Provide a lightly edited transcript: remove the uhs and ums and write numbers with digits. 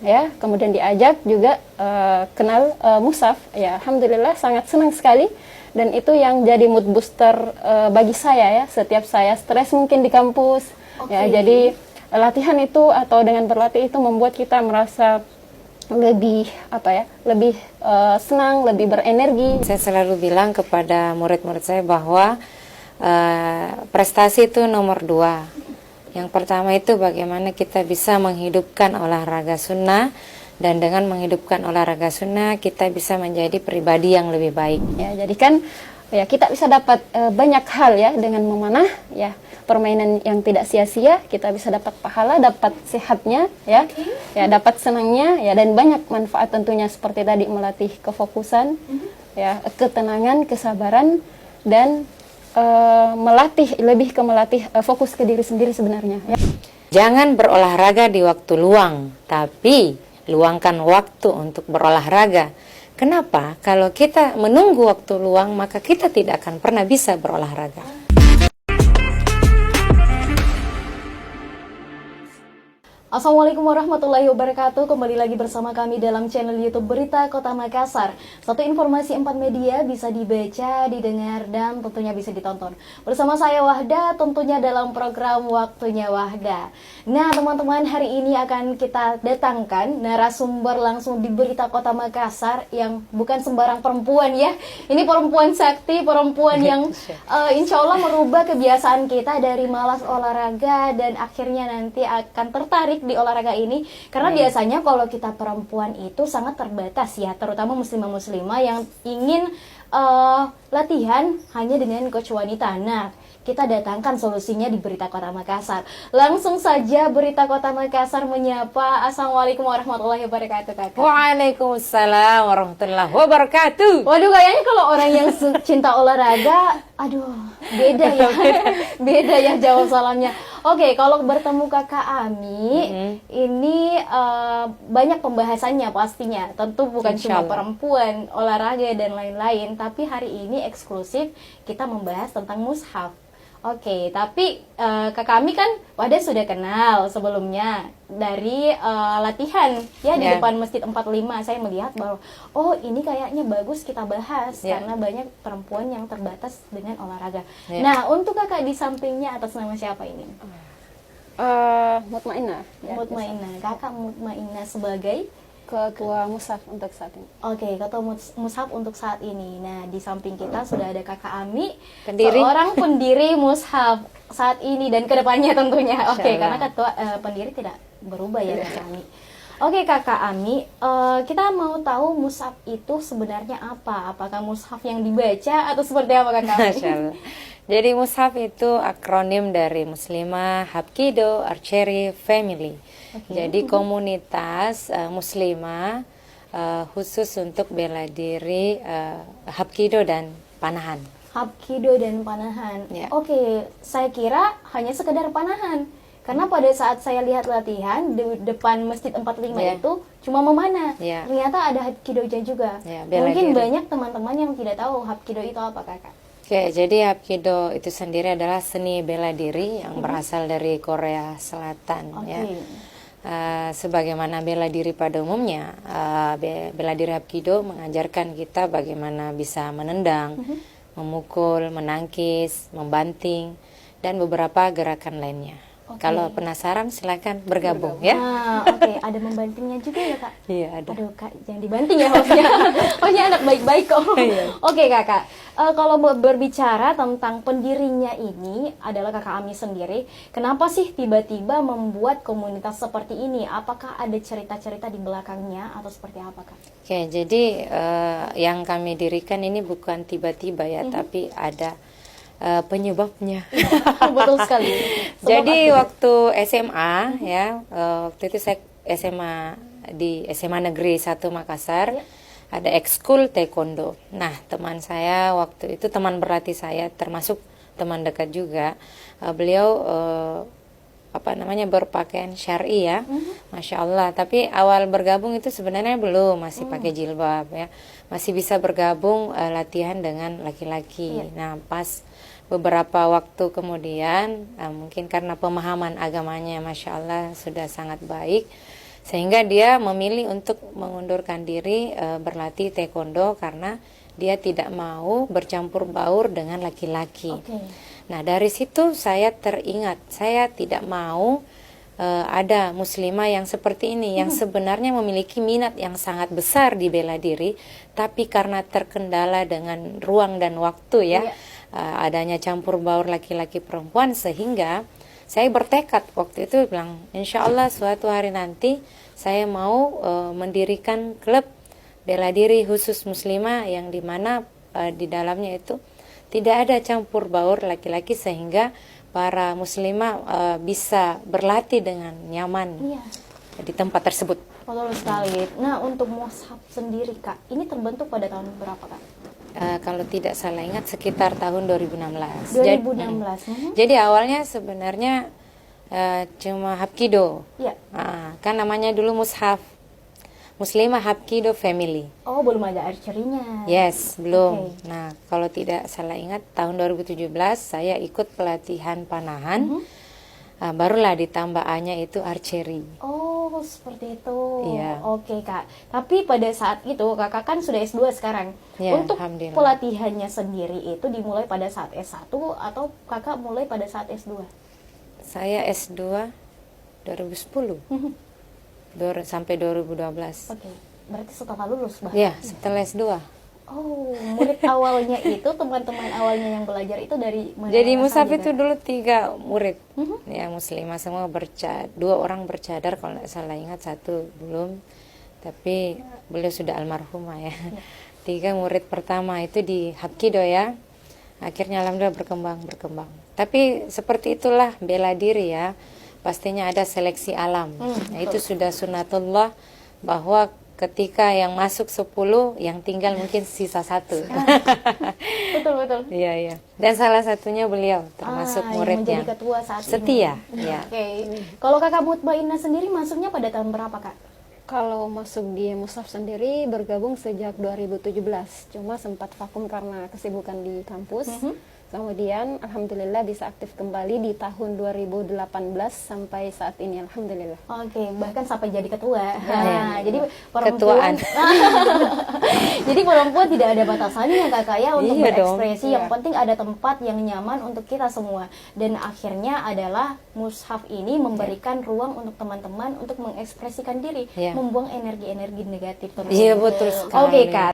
ya, kemudian diajak juga kenal mushaf, ya alhamdulillah sangat senang sekali, dan itu yang jadi mood booster bagi saya ya, setiap saya stres mungkin di kampus, ya jadi latihan itu atau dengan berlatih itu membuat kita merasa lebih lebih senang, lebih berenergi. Saya selalu bilang kepada murid-murid saya bahwa prestasi itu nomor 2. Yang pertama itu bagaimana kita bisa menghidupkan olahraga sunnah, dan dengan menghidupkan olahraga sunnah kita bisa menjadi pribadi yang lebih baik. Ya, jadi kan ya kita bisa dapat banyak hal ya dengan memanah ya, permainan yang tidak sia-sia, kita bisa dapat pahala, dapat sehatnya ya, ya dapat senangnya ya, dan banyak manfaat tentunya seperti tadi melatih kefokusan, ya ketenangan, kesabaran, dan lebih ke melatih fokus ke diri sendiri sebenarnya. Ya. Jangan berolahraga di waktu luang, tapi luangkan waktu untuk berolahraga. Kenapa? Kalau kita menunggu waktu luang, maka kita tidak akan pernah bisa berolahraga. Assalamualaikum warahmatullahi wabarakatuh. Kembali lagi bersama kami dalam channel YouTube Berita Kota Makassar. Satu informasi 4 media bisa dibaca, didengar, dan tentunya bisa ditonton. Bersama saya Wahda, tentunya dalam program Waktunya Wahda. Nah teman-teman, hari ini akan kita datangkan narasumber langsung di Berita Kota Makassar yang bukan sembarang perempuan ya. Ini perempuan sakti, perempuan yang insya Allah merubah kebiasaan kita dari malas olahraga dan akhirnya nanti akan tertarik di olahraga ini, karena biasanya kalau kita perempuan itu sangat terbatas ya, terutama muslimah-muslimah yang ingin latihan hanya dengan coach wanita. Nah, kita datangkan solusinya di Berita Kota Makassar. Langsung saja Berita Kota Makassar menyapa. Assalamualaikum warahmatullahi wabarakatuh, Kakak. Waalaikumsalam warahmatullahi wabarakatuh. Waduh, kayaknya kalau orang yang cinta olahraga, aduh, beda ya. Beda ya jawab salamnya. Oke, kalau bertemu Kakak Ami, ini banyak pembahasannya pastinya. Tentu bukan cuma perempuan, olahraga dan lain-lain, tapi hari ini eksklusif kita membahas tentang mushaf. Oke, tapi Kakak Ami kan Wahda sudah kenal sebelumnya dari latihan ya di depan Masjid 45. Saya melihat bahwa oh ini kayaknya bagus kita bahas karena banyak perempuan yang terbatas dengan olahraga. Nah, untuk Kakak di sampingnya atas nama siapa ini? Mutmainah. Ya, Mutmainah. Kakak Mutmainah sebagai ketua mushaf untuk saat ini. Oke, ketua mushaf untuk saat ini. Nah, di samping kita sudah ada Kakak Ami, Pendiri. seorang pendiri mushaf saat ini dan kedepannya tentunya. Oke, karena ketua pendiri tidak berubah ya Kakak Ami. Oke Kakak Ami, kita mau tahu mushaf itu sebenarnya apa? Apakah mushaf yang dibaca atau seperti apa Kakak Ami? Jadi mushaf itu akronim dari Muslimah Hapkido Archery Family. Jadi komunitas muslimah khusus untuk bela diri Hapkido dan panahan. Hapkido dan panahan. Ya. Oke, saya kira hanya sekedar panahan. Karena pada saat saya lihat latihan di depan Masjid 45 itu cuma memanah. Ternyata ada Hapkidonya juga. Mungkin banyak teman-teman yang tidak tahu Hapkido itu apa, Kakak. Oke, jadi Hapkido itu sendiri adalah seni bela diri yang berasal dari Korea Selatan. Ya. Sebagaimana bela diri pada umumnya, bela diri Hapkido mengajarkan kita bagaimana bisa menendang, memukul, menangkis, membanting, dan beberapa gerakan lainnya. Kalau penasaran silakan bergabung ya. Oke, ada membantingnya juga ya Kak? Iya ada. Aduh Kak, jangan dibanting ya maksudnya. Oh ini anak baik-baik kok. Oke Kakak, kalau berbicara tentang pendirinya ini adalah Kakak Ami sendiri, kenapa sih tiba-tiba membuat komunitas seperti ini? Apakah ada cerita-cerita di belakangnya atau seperti apa Kak? Oke, jadi yang kami dirikan ini bukan tiba-tiba ya, tapi ada penyebabnya. Betul sekali. Jadi waktu SMA ya, waktu itu saya SMA di SMA Negeri 1 Makassar, ada ekskul taekwondo. Nah, teman saya waktu itu teman berlatih saya, termasuk teman dekat juga. Beliau berpakaian syar'i ya, masya Allah. Tapi awal bergabung itu sebenarnya belum, masih pakai jilbab ya, masih bisa bergabung latihan dengan laki-laki. Nah, pas beberapa waktu kemudian, mungkin karena pemahaman agamanya masya Allah sudah sangat baik, Sehingga dia memilih untuk mengundurkan diri berlatih taekwondo karena dia tidak mau bercampur baur dengan laki-laki. Oke. Nah, dari situ saya teringat, saya tidak mau ada muslimah yang seperti ini, yang sebenarnya memiliki minat yang sangat besar di bela diri, tapi karena terkendala dengan ruang dan waktu ya, adanya campur baur laki-laki perempuan, sehingga saya bertekad waktu itu bilang, insya Allah suatu hari nanti saya mau mendirikan klub bela diri khusus muslimah yang dimana di dalamnya itu tidak ada campur baur laki-laki sehingga para muslimah bisa berlatih dengan nyaman Iya. di tempat tersebut. Betul sekali. Nah, untuk mushaf sendiri Kak, ini terbentuk pada tahun berapa Kak? Kalau tidak salah ingat sekitar tahun 2016. 2016. Jadi awalnya sebenarnya cuma hapkido. Iya. Kan namanya dulu mushaf Muslimah Hapkido Family. Oh, belum ada archery-nya. Yes, belum. Oke. Nah, kalau tidak salah ingat tahun 2017 saya ikut pelatihan panahan. Barulah ditambah A-nya itu archery. Oh, seperti itu. Iya. Oke, Kak. Tapi pada saat itu Kakak kan sudah S2 sekarang. Ya, Untuk alhamdulillah. pelatihannya sendiri itu dimulai pada saat S1 atau Kakak mulai pada saat S2? Saya S2 2010 sampai 2012. Oke. Berarti setelah lulus Bah? Ya, setelah S2. Oh, murid awalnya itu, teman-teman awalnya yang belajar itu dari mana? Jadi musaf saja, itu Kak? dulu 3 murid, ya muslimah semua 2 orang bercadar kalau tidak salah ingat, 1 belum, tapi beliau sudah almarhumah ya. 3 murid pertama itu di Hapkido ya, akhirnya alhamdulillah berkembang. Tapi seperti itulah bela diri ya, pastinya ada seleksi alam. Nah, itu sudah sunatullah bahwa ketika yang masuk 10, yang tinggal mungkin sisa 1. Betul. Iya. Dan salah satunya beliau termasuk murid yang menjadi yang ketua saat setia. ini. Ya. Oke. Kalau Kakak Mutmainah sendiri masuknya pada tahun berapa, Kak? Kalau masuk di Musaf sendiri bergabung sejak 2017, cuma sempat vakum karena kesibukan di kampus. Kemudian alhamdulillah bisa aktif kembali di tahun 2018 sampai saat ini alhamdulillah. Oke, bahkan sampai jadi ketua. Ya. Jadi Ketuaan. Jadi perempuan tidak ada batasannya ya Kakak ya untuk Iya dong. berekspresi. Yang Iya. penting ada tempat yang nyaman untuk kita semua. Dan akhirnya adalah mushaf ini memberikan ruang untuk teman-teman untuk mengekspresikan diri, Iya. membuang energi-energi negatif tersebut. Iya, betul sekali. Oke, Kak.